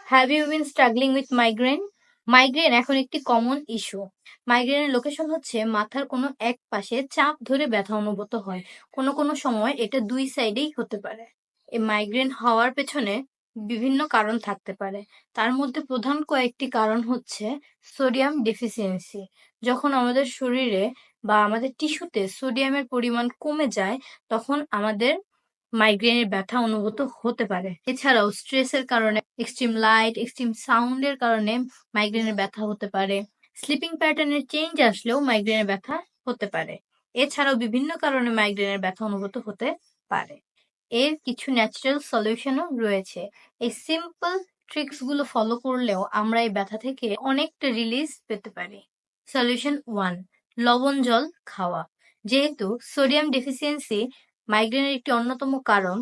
Have you been struggling with migraine? Migraine এখন একটি common issue. মাইগ্রেনের লোকেশন হচ্ছে মাথার কোনো এক পাশে চাপ ধরে ব্যথা অনুভূত হয়। কোনো কোনো সময় এটা দুই সাইডেই হতে পারে। এই মাইগ্রেন হওয়ার পেছনে বিভিন্ন কারণ থাকতে পারে। তার মধ্যে প্রধান কয়েকটি কারণ হচ্ছে সোডিয়াম ডেফিসিয়েন্সি। যখন আমাদের শরীরে বা আমাদের টিস্যুতে সোডিয়ামের পরিমাণ কমে যায়, তখন আমাদের মাইগ্রেনের ব্যথা অনুভূত হতে পারে। এছাড়াও স্ট্রেসের কারণে, এক্সট্রিম লাইট, এক্সট্রিম সাউন্ডের কারণে মাইগ্রেনের ব্যথা হতে পারে। স্লিপিং প্যাটার্নের চেঞ্জ আসলেও মাইগ্রেনের ব্যথা হতে পারে। এছাড়াও বিভিন্ন কারণে মাইগ্রেনের ব্যথা অনুভূত হতে পারে। এর কিছু ন্যাচারাল সলিউশনও রয়েছে। এই সিম্পল ট্রিক্স গুলো ফলো করলেও আমরা এই ব্যথা থেকে অনেকটা রিলিজ পেতে পারি। সলিউশন 1, লবণ জল খাওয়া। যেহেতু সোডিয়াম ডেফিসিয়েন্সি মাইগ্রেনের একটি অন্যতম কারণ,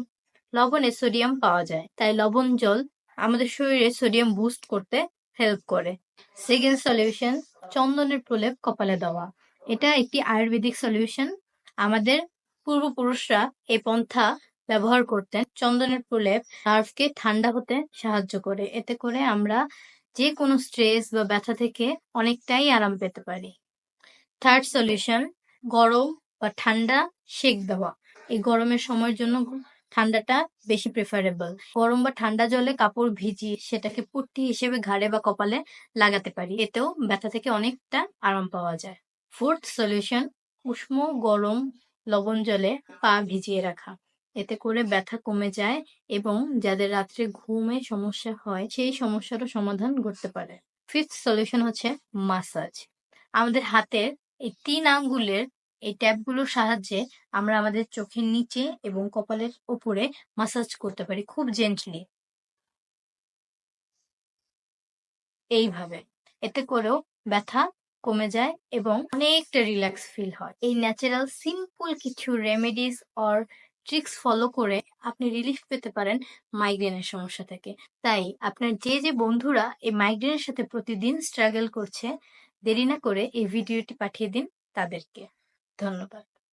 লবণে সোডিয়াম পাওয়া যায়, তাই লবণ জল আমাদের শরীরে সোডিয়াম বুস্ট করতে হেল্প করে। সেকেন্ড সলিউশন, চন্দনের প্রলেপ কপালে দেওয়া। এটা একটি আয়ুর্বেদিক সলিউশন। আমাদের পূর্বপুরুষরা এই পন্থা ব্যবহার করতেন। চন্দনের প্রলেপ নার্ভকে ঠান্ডা হতে সাহায্য করে। এতে করে আমরা যে কোনো স্ট্রেস বা ব্যথা থেকে অনেকটাই আরাম পেতে পারি। থার্ড সলিউশন, গরম বা ঠান্ডা সেক দেওয়া। এই গরমের সময়ের জন্য ঠান্ডাটা বেশি প্রেফারেবল। গরম বা ঠান্ডা জলে কাপড় ভিজিয়ে সেটাকে পট্টি হিসেবে ঘাড়ে বা কপালে লাগাতে পারি। এতেও ব্যথা থেকে অনেকটা আরাম পাওয়া যায়। ফোর্থ সলিউশন, উষ্ণ গরম লবণ জলে পা ভিজিয়ে রাখা। এতে করে ব্যথা কমে যায় এবং যাদের রাত্রে ঘুমে সমস্যা হয় সেই সমস্যারও সমাধান করতে পারে। ফিফথ সলিউশন হচ্ছে মাসাজ। আমাদের হাতের এই 3 আঙ্গুলের এই ট্যাপগুলোর সাহায্যে আমরা আমাদের চোখের নিচে এবং কপালের উপরে মাসাজ করতে পারি খুব জেন্টলি, এইভাবে। এতে করেও ব্যথা কমে যায় এবং অনেকটা রিল্যাক্স ফিল হয়। এই ন্যাচারাল সিম্পল কিছু রেমেডিস অর ট্রিক্স ফলো করে আপনি রিলিফ পেতে পারেন মাইগ্রেনের সমস্যা থেকে। তাই আপনার যে বন্ধুরা এই মাইগ্রেনের সাথে প্রতিদিন স্ট্রাগল করছে, দেরি না করে এই ভিডিওটি পাঠিয়ে দিন তাদেরকে। ধন্যবাদ।